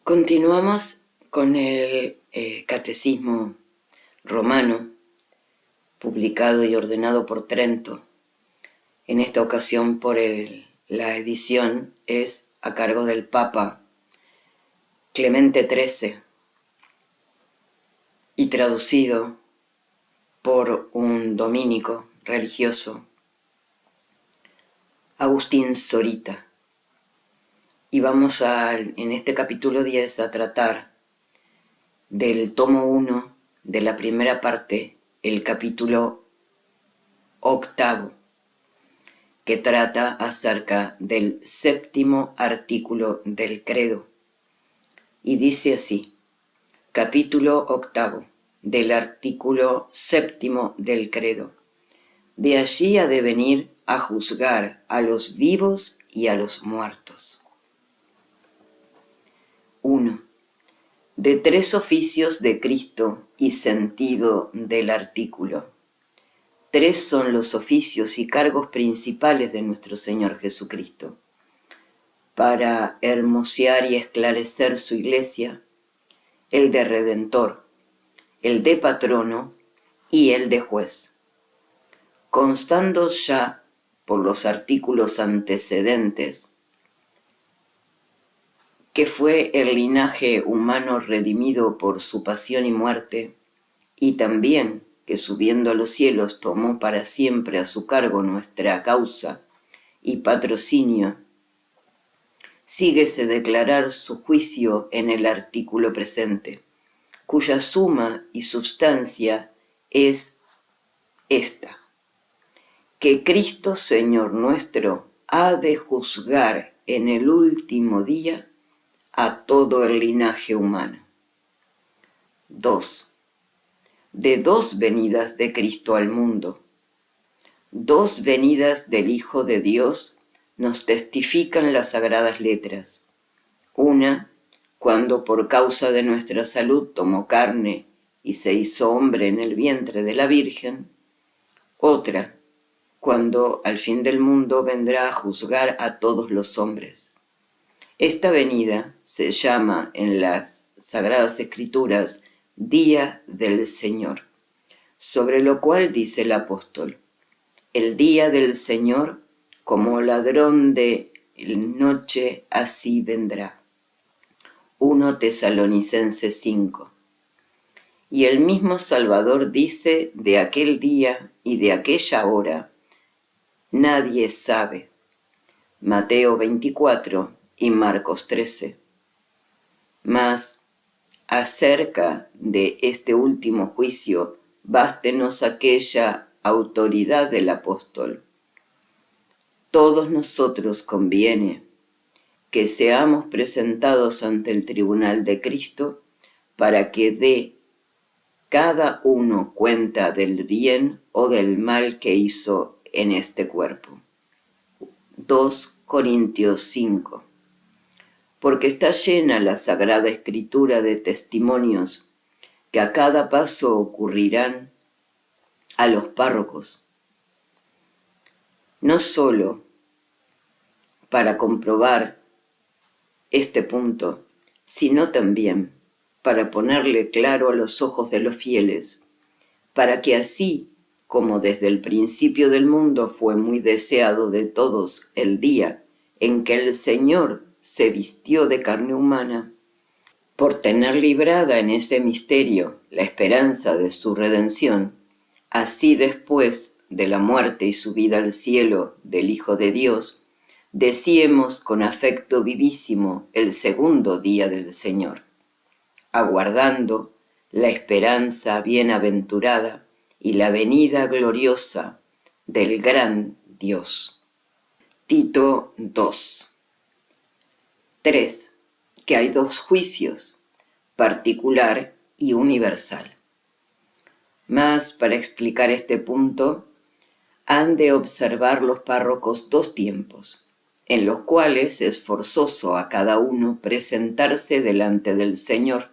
Continuamos con el Catecismo Romano, publicado y ordenado por Trento. En esta ocasión la edición es a cargo del Papa Clemente XIII y traducido por un dominico religioso, Agustín Zorita. Y vamos en este capítulo 10 a tratar del tomo 1 de la primera parte, el capítulo 8, que trata acerca del 7º artículo del credo. Y dice así: capítulo 8 del artículo 7 del credo. De allí ha de venir a juzgar a los vivos y a los muertos. 1. De 3 oficios de Cristo y sentido del artículo. 3 son los oficios y cargos principales de nuestro Señor Jesucristo, para hermosear y esclarecer su iglesia: el de Redentor, el de Patrono y el de Juez. Constando ya por los artículos antecedentes que fue el linaje humano redimido por su pasión y muerte, y también que subiendo a los cielos tomó para siempre a su cargo nuestra causa y patrocinio, síguese declarar su juicio en el artículo presente, cuya suma y substancia es esta: que Cristo Señor nuestro ha de juzgar en el último día a todo el linaje humano. 2. De 2 venidas de Cristo al mundo. 2 venidas del Hijo de Dios nos testifican las sagradas letras. Una, cuando por causa de nuestra salud tomó carne y se hizo hombre en el vientre de la Virgen. Otra, cuando al fin del mundo vendrá a juzgar a todos los hombres. Esta venida se llama en las Sagradas Escrituras Día del Señor, sobre lo cual dice el apóstol: el día del Señor, como ladrón de noche, así vendrá. 1 Tesalonicenses 5. Y el mismo Salvador dice de aquel día y de aquella hora: nadie sabe. Mateo 24 y Marcos 13. Mas acerca de este último juicio, bástenos aquella autoridad del apóstol. Todos nosotros conviene que seamos presentados ante el tribunal de Cristo, para que dé cada uno cuenta del bien o del mal que hizo en este cuerpo. 2 Corintios 5. Porque está llena la Sagrada Escritura de testimonios que a cada paso ocurrirán a los párrocos, no solo para comprobar este punto, sino también para ponerle claro a los ojos de los fieles, para que así como desde el principio del mundo fue muy deseado de todos el día en que el Señor se vistió de carne humana, por tener librada en ese misterio la esperanza de su redención, así después de la muerte y subida al cielo del Hijo de Dios, deseemos con afecto vivísimo el segundo día del Señor, aguardando la esperanza bienaventurada y la venida gloriosa del gran Dios. Tito 2. 3. Que hay 2 juicios, particular y universal. Mas para explicar este punto, han de observar los párrocos 2 tiempos, en los cuales es forzoso a cada uno presentarse delante del Señor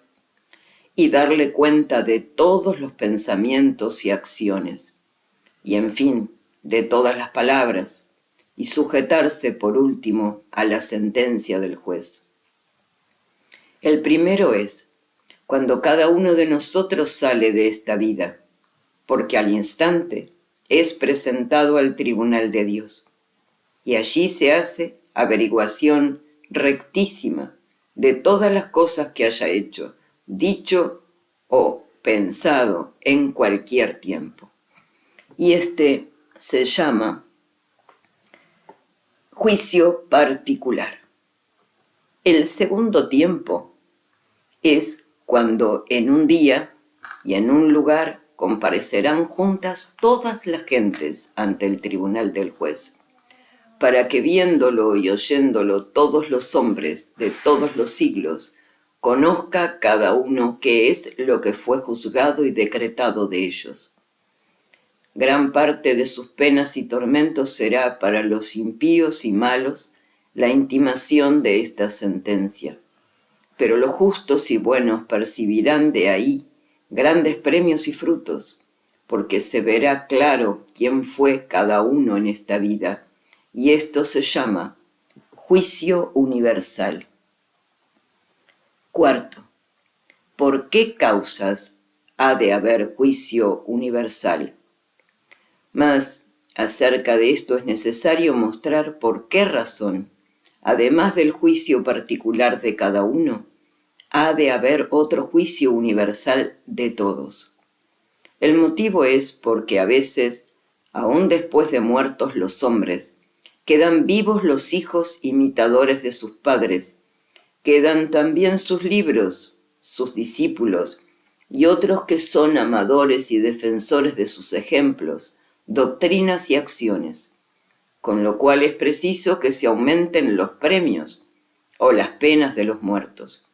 y darle cuenta de todos los pensamientos y acciones, y en fin, de todas las palabras, y sujetarse por último a la sentencia del juez. El primero es cuando cada uno de nosotros sale de esta vida, porque al instante es presentado al tribunal de Dios, y allí se hace averiguación rectísima de todas las cosas que haya hecho, dicho o pensado en cualquier tiempo. Y este se llama juicio particular. El segundo tiempo es cuando en un día y en un lugar comparecerán juntas todas las gentes ante el tribunal del juez, para que viéndolo y oyéndolo todos los hombres de todos los siglos, conozca cada uno qué es lo que fue juzgado y decretado de ellos. Gran parte de sus penas y tormentos será para los impíos y malos la intimación de esta sentencia. Pero los justos y buenos percibirán de ahí grandes premios y frutos, porque se verá claro quién fue cada uno en esta vida, y esto se llama juicio universal. Cuarto, ¿por qué causas ha de haber juicio universal? Mas acerca de esto es necesario mostrar por qué razón, además del juicio particular de cada uno, ha de haber otro juicio universal de todos. El motivo es porque a veces, aun después de muertos los hombres, quedan vivos los hijos imitadores de sus padres, quedan también sus libros, sus discípulos, y otros que son amadores y defensores de sus ejemplos, doctrinas y acciones, con lo cual es preciso que se aumenten los premios o las penas de los muertos.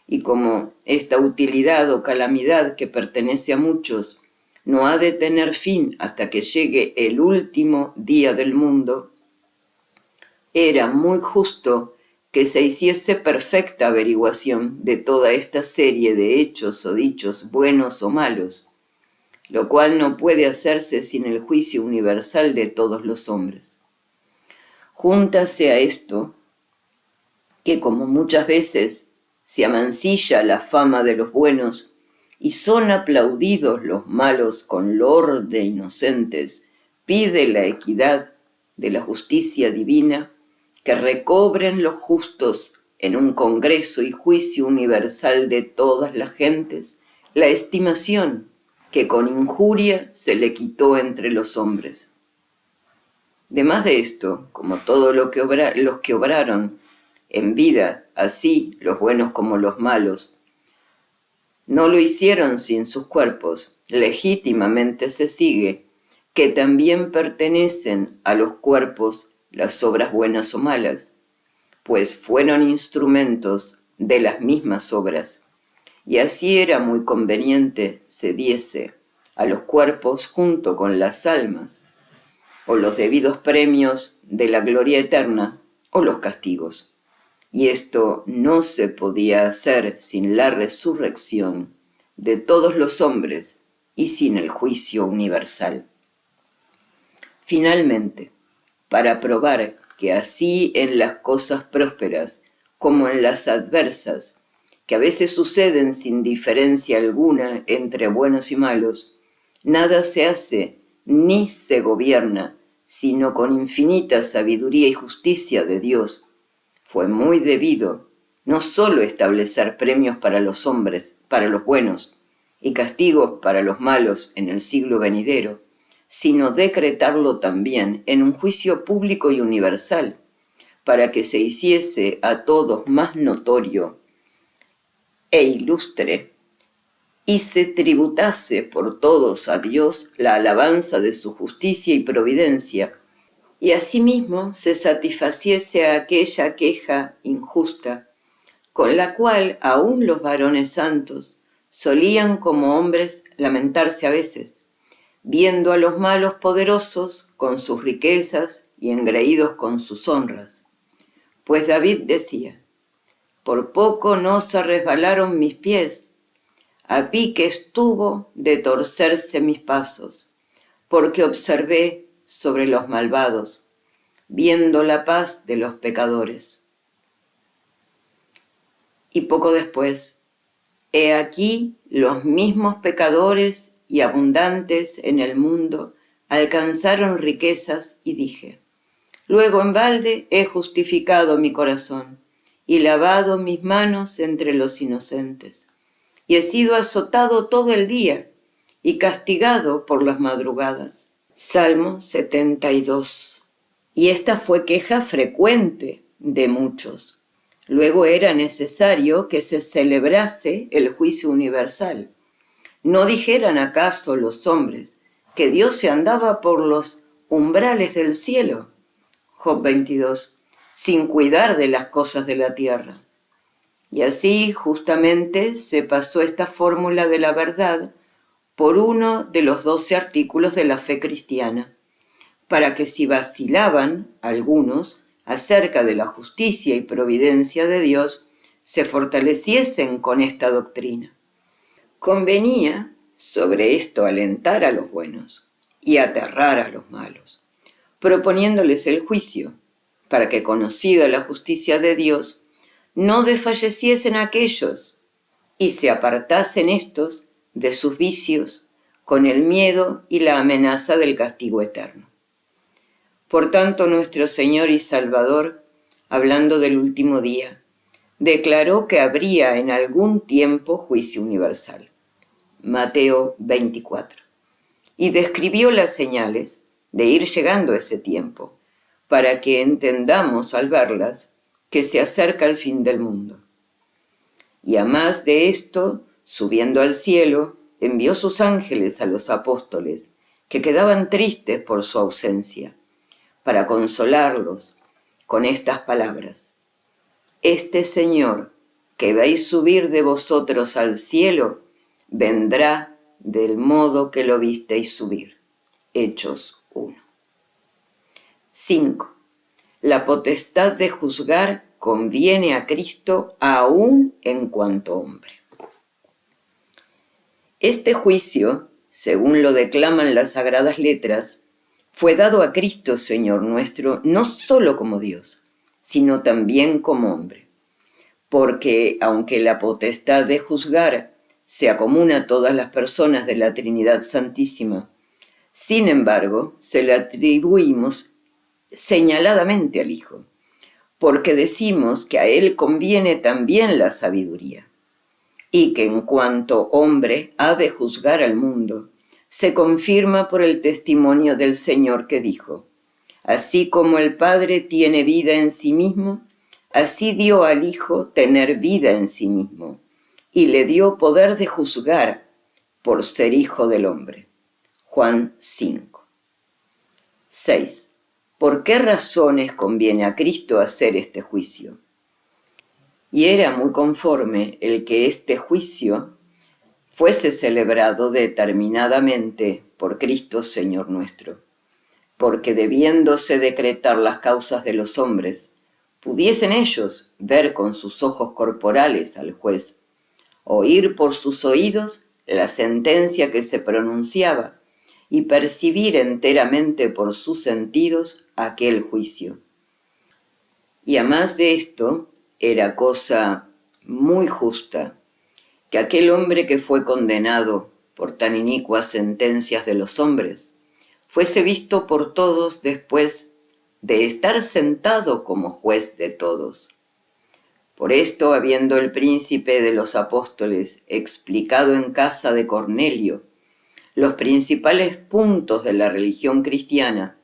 Y como esta utilidad o calamidad que pertenece a muchos no ha de tener fin hasta que llegue el último día del mundo, era muy justo que se hiciese perfecta averiguación de toda esta serie de hechos o dichos buenos o malos, lo cual no puede hacerse sin el juicio universal de todos los hombres. Júntase a esto que, como muchas veces se amancilla la fama de los buenos y son aplaudidos los malos con loor de inocentes, pide la equidad de la justicia divina que recobren los justos en un congreso y juicio universal de todas las gentes la estimación que con injuria se le quitó entre los hombres. Demás de esto, como todo los que obraron en vida, así los buenos como los malos, no lo hicieron sin sus cuerpos, legítimamente se sigue que también pertenecen a los cuerpos las obras buenas o malas, pues fueron instrumentos de las mismas obras, y así era muy conveniente se diese a los cuerpos junto con las almas, o los debidos premios de la gloria eterna, o los castigos. Y esto no se podía hacer sin la resurrección de todos los hombres y sin el juicio universal. Finalmente, para probar que así en las cosas prósperas como en las adversas, que a veces suceden sin diferencia alguna entre buenos y malos, nada se hace ni se gobierna, sino con infinita sabiduría y justicia de Dios, fue muy debido no sólo establecer premios para los hombres, para los buenos, y castigos para los malos en el siglo venidero, sino decretarlo también en un juicio público y universal, para que se hiciese a todos más notorio e ilustre, y se tributase por todos a Dios la alabanza de su justicia y providencia, y asimismo se satisfaciese a aquella queja injusta, con la cual aún los varones santos solían como hombres lamentarse a veces, viendo a los malos poderosos con sus riquezas y engreídos con sus honras. Pues David decía, por poco no se resbalaron mis pies, a pique estuvo de torcerse mis pasos, porque observé sobre los malvados, viendo la paz de los pecadores. Y poco después, he aquí los mismos pecadores y abundantes en el mundo alcanzaron riquezas y dije, luego en balde he justificado mi corazón y lavado mis manos entre los inocentes. Y he sido azotado todo el día y castigado por las madrugadas. Salmo 72. Y esta fue queja frecuente de muchos. Luego era necesario que se celebrase el juicio universal. ¿No dijeran acaso los hombres que Dios se andaba por los umbrales del cielo? Job 22, sin cuidar de las cosas de la tierra. Y así justamente se pasó esta fórmula de la verdad por uno de los 12 artículos de la fe cristiana, para que si vacilaban algunos acerca de la justicia y providencia de Dios, se fortaleciesen con esta doctrina. Convenía sobre esto alentar a los buenos y aterrar a los malos, proponiéndoles el juicio, para que, conocida la justicia de Dios, no desfalleciesen aquellos y se apartasen estos de sus vicios con el miedo y la amenaza del castigo eterno. Por tanto, nuestro Señor y Salvador, hablando del último día, declaró que habría en algún tiempo juicio universal. Mateo 24. Y describió las señales de ir llegando ese tiempo, para que entendamos al verlas que se acerca el fin del mundo. Y a más de esto, subiendo al cielo, envió sus ángeles a los apóstoles, que quedaban tristes por su ausencia, para consolarlos con estas palabras. Este Señor, que veis subir de vosotros al cielo, vendrá del modo que lo visteis subir. Hechos 1. 5. La potestad de juzgar conviene a Cristo aún en cuanto hombre. Este juicio, según lo declaman las sagradas letras, fue dado a Cristo, Señor nuestro, no solo como Dios, sino también como hombre. Porque, aunque la potestad de juzgar sea común a todas las personas de la Trinidad Santísima, sin embargo, se le atribuimos señaladamente al Hijo, porque decimos que a Él conviene también la sabiduría, y que en cuanto hombre ha de juzgar al mundo, se confirma por el testimonio del Señor que dijo, así como el Padre tiene vida en sí mismo, así dio al Hijo tener vida en sí mismo, y le dio poder de juzgar por ser Hijo del hombre. Juan 5. 6. ¿Por qué razones conviene a Cristo hacer este juicio? Y era muy conforme el que este juicio fuese celebrado determinadamente por Cristo Señor nuestro, porque debiéndose decretar las causas de los hombres, pudiesen ellos ver con sus ojos corporales al juez, oír por sus oídos la sentencia que se pronunciaba y percibir enteramente por sus sentidos aquel juicio. Y a más de esto, era cosa muy justa que aquel hombre que fue condenado por tan inicuas sentencias de los hombres fuese visto por todos después de estar sentado como juez de todos. Por esto, habiendo el príncipe de los apóstoles explicado en casa de Cornelio los principales puntos de la religión cristiana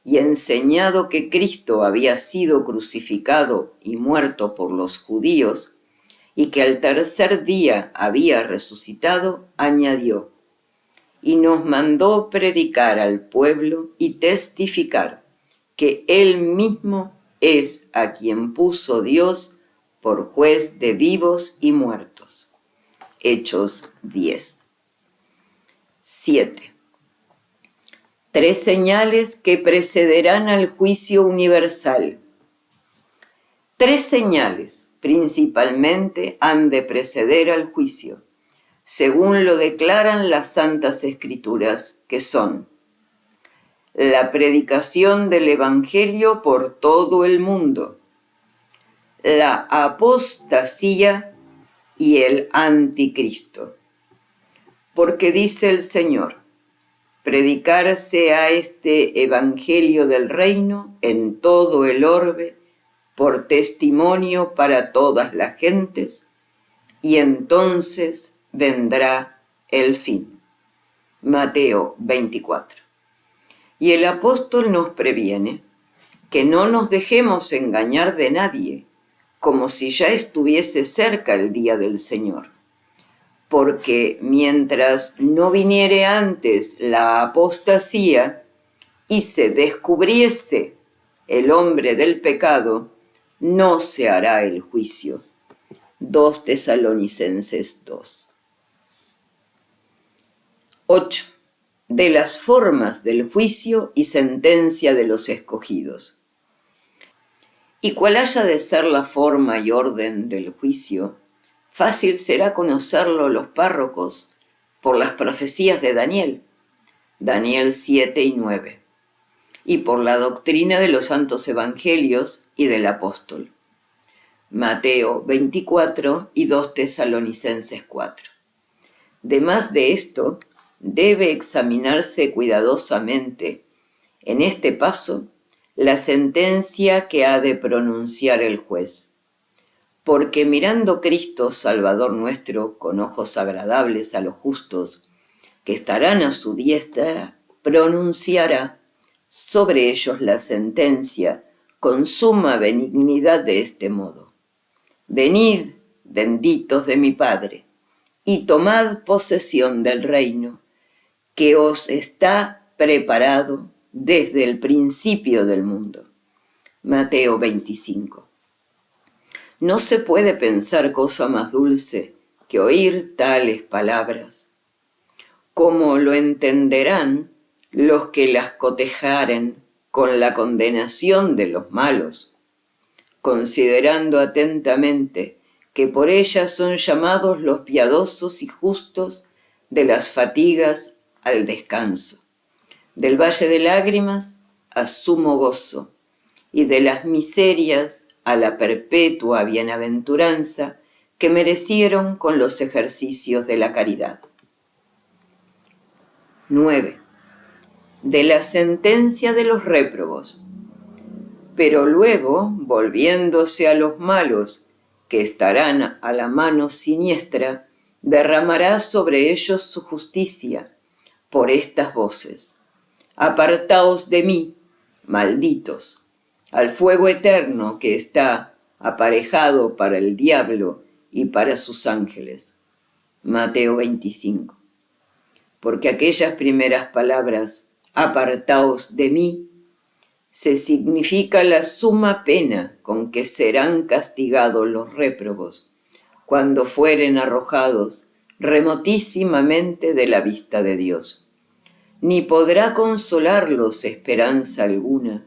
y enseñado que Cristo había sido crucificado y muerto por los judíos y que al tercer día había resucitado, añadió, y nos mandó predicar al pueblo y testificar que Él mismo es a quien puso Dios por juez de vivos y muertos. Hechos 10. 7. 3 señales que precederán al juicio universal. 3 señales principalmente han de preceder al juicio, según lo declaran las Santas Escrituras, que son la predicación del Evangelio por todo el mundo, la apostasía y el anticristo. Porque dice el Señor: predicarse a este evangelio del reino en todo el orbe por testimonio para todas las gentes, y entonces vendrá el fin. Mateo 24. Y el apóstol nos previene que no nos dejemos engañar de nadie, como si ya estuviese cerca el día del Señor. Porque mientras no viniere antes la apostasía y se descubriese el hombre del pecado, no se hará el juicio. 2 Tesalonicenses 2. 8. De las formas del juicio y sentencia de los escogidos. Y cuál haya de ser la forma y orden del juicio, fácil será conocerlo los párrocos por las profecías de Daniel, Daniel 7 y 9, y por la doctrina de los santos evangelios y del apóstol, Mateo 24 y 2 Tesalonicenses 4. Demás de esto, debe examinarse cuidadosamente, en este paso, la sentencia que ha de pronunciar el juez. Porque mirando Cristo, Salvador nuestro, con ojos agradables a los justos, que estarán a su diestra, pronunciará sobre ellos la sentencia con suma benignidad de este modo: venid, benditos de mi Padre, y tomad posesión del reino, que os está preparado desde el principio del mundo. Mateo 25. No se puede pensar cosa más dulce que oír tales palabras. ¿Cómo lo entenderán los que las cotejaren con la condenación de los malos, considerando atentamente que por ellas son llamados los piadosos y justos de las fatigas al descanso, del valle de lágrimas a sumo gozo, y de las miserias a la perpetua bienaventuranza que merecieron con los ejercicios de la caridad. 9. De la sentencia de los réprobos. Pero luego, volviéndose a los malos, que estarán a la mano siniestra, derramará sobre ellos su justicia por estas voces: apartaos de mí, malditos, al fuego eterno que está aparejado para el diablo y para sus ángeles. Mateo 25. Porque aquellas primeras palabras, apartaos de mí, se significa la suma pena con que serán castigados los réprobos cuando fueren arrojados remotísimamente de la vista de Dios. Ni podrá consolarlos esperanza alguna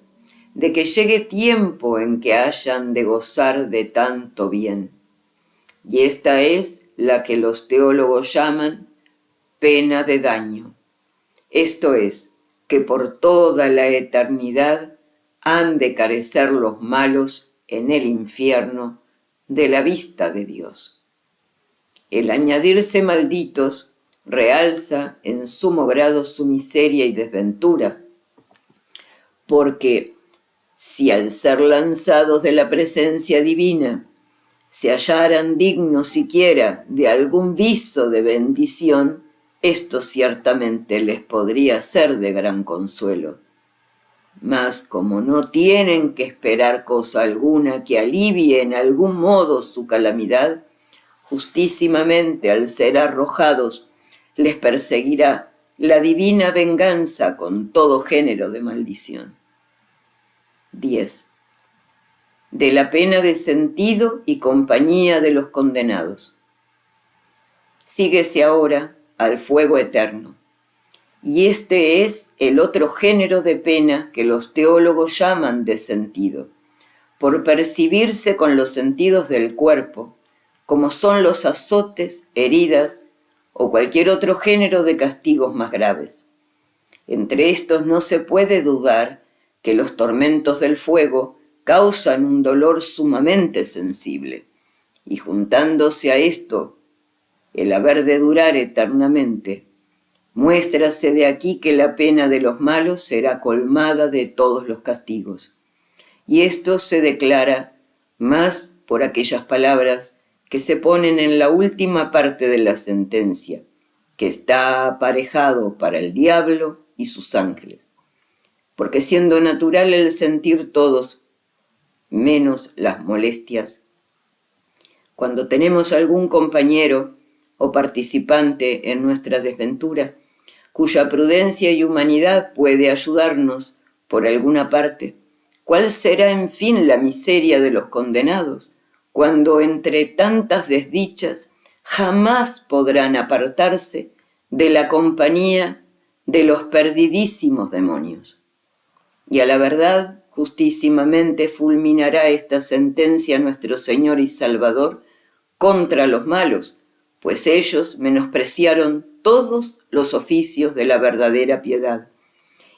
de que llegue tiempo en que hayan de gozar de tanto bien. Y esta es la que los teólogos llaman pena de daño. Esto es, que por toda la eternidad han de carecer los malos en el infierno de la vista de Dios. El añadirse malditos realza en sumo grado su miseria y desventura, porque si al ser lanzados de la presencia divina se hallaran dignos siquiera de algún viso de bendición, esto ciertamente les podría ser de gran consuelo. Mas como no tienen que esperar cosa alguna que alivie en algún modo su calamidad, justísimamente al ser arrojados les perseguirá la divina venganza con todo género de maldición. 10. De la pena de sentido y compañía de los condenados. Síguese ahora al fuego eterno. Y este es el otro género de pena que los teólogos llaman de sentido, por percibirse con los sentidos del cuerpo, como son los azotes, heridas o cualquier otro género de castigos más graves. Entre estos no se puede dudar que los tormentos del fuego causan un dolor sumamente sensible, y juntándose a esto el haber de durar eternamente, muéstrase de aquí que la pena de los malos será colmada de todos los castigos. Y esto se declara más por aquellas palabras que se ponen en la última parte de la sentencia, que está aparejado para el diablo y sus ángeles. Porque siendo natural el sentir todos, menos las molestias, cuando tenemos algún compañero o participante en nuestra desventura, cuya prudencia y humanidad puede ayudarnos por alguna parte, ¿cuál será en fin la miseria de los condenados, cuando entre tantas desdichas jamás podrán apartarse de la compañía de los perdidísimos demonios? Y a la verdad, justísimamente fulminará esta sentencia nuestro Señor y Salvador contra los malos, pues ellos menospreciaron todos los oficios de la verdadera piedad,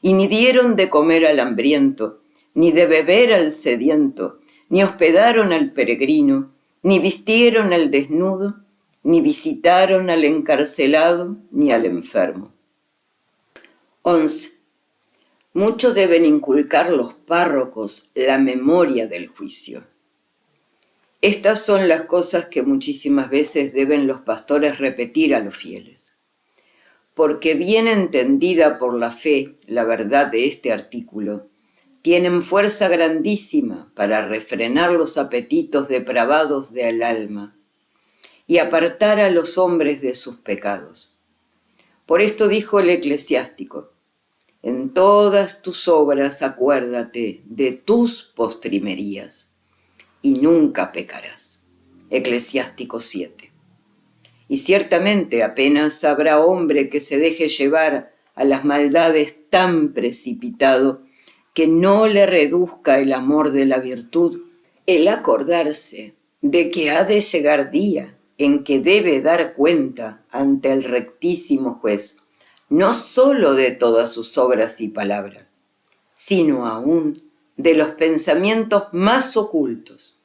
y ni dieron de comer al hambriento, ni de beber al sediento, ni hospedaron al peregrino, ni vistieron al desnudo, ni visitaron al encarcelado, ni al enfermo. 11. Mucho deben inculcar los párrocos la memoria del juicio. Estas son las cosas que muchísimas veces deben los pastores repetir a los fieles. Porque bien entendida por la fe la verdad de este artículo, tienen fuerza grandísima para refrenar los apetitos depravados del alma y apartar a los hombres de sus pecados. Por esto dijo el eclesiástico: en todas tus obras acuérdate de tus postrimerías y nunca pecarás. Eclesiástico 7. Y ciertamente apenas habrá hombre que se deje llevar a las maldades tan precipitado que no le reduzca el amor de la virtud el acordarse de que ha de llegar día en que debe dar cuenta ante el rectísimo juez, no sólo de todas sus obras y palabras, sino aún de los pensamientos más ocultos,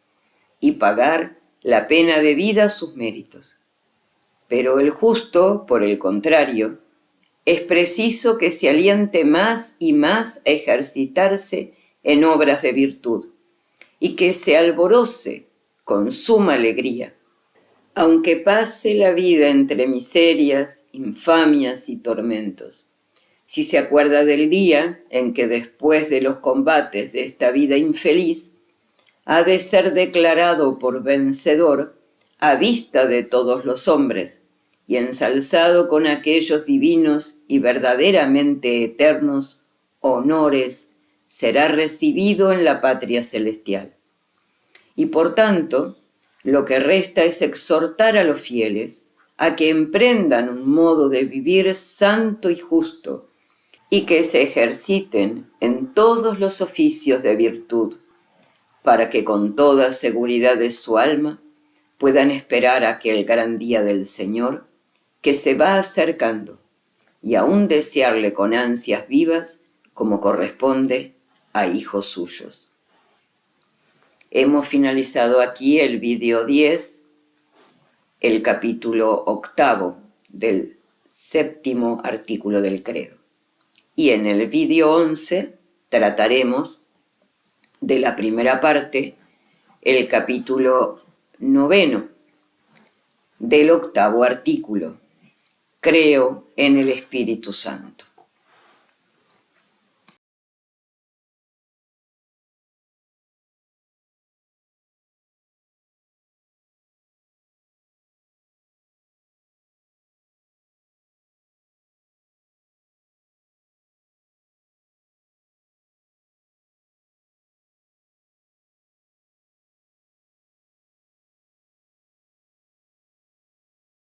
y pagar la pena debida a sus méritos. Pero el justo, por el contrario, es preciso que se aliente más y más a ejercitarse en obras de virtud, y que se alboroce con suma alegría, aunque pase la vida entre miserias, infamias y tormentos. Si se acuerda del día en que después de los combates de esta vida infeliz, ha de ser declarado por vencedor a vista de todos los hombres y ensalzado con aquellos divinos y verdaderamente eternos honores, será recibido en la patria celestial. Y por tanto, lo que resta es exhortar a los fieles a que emprendan un modo de vivir santo y justo y que se ejerciten en todos los oficios de virtud, para que con toda seguridad de su alma puedan esperar aquel gran día del Señor que se va acercando y aún desearle con ansias vivas como corresponde a hijos suyos. Hemos finalizado aquí el vídeo 10, el capítulo 8 del 7º artículo del credo. Y en el vídeo 11 trataremos de la primera parte, el capítulo 9 del 8º artículo. Creo en el Espíritu Santo.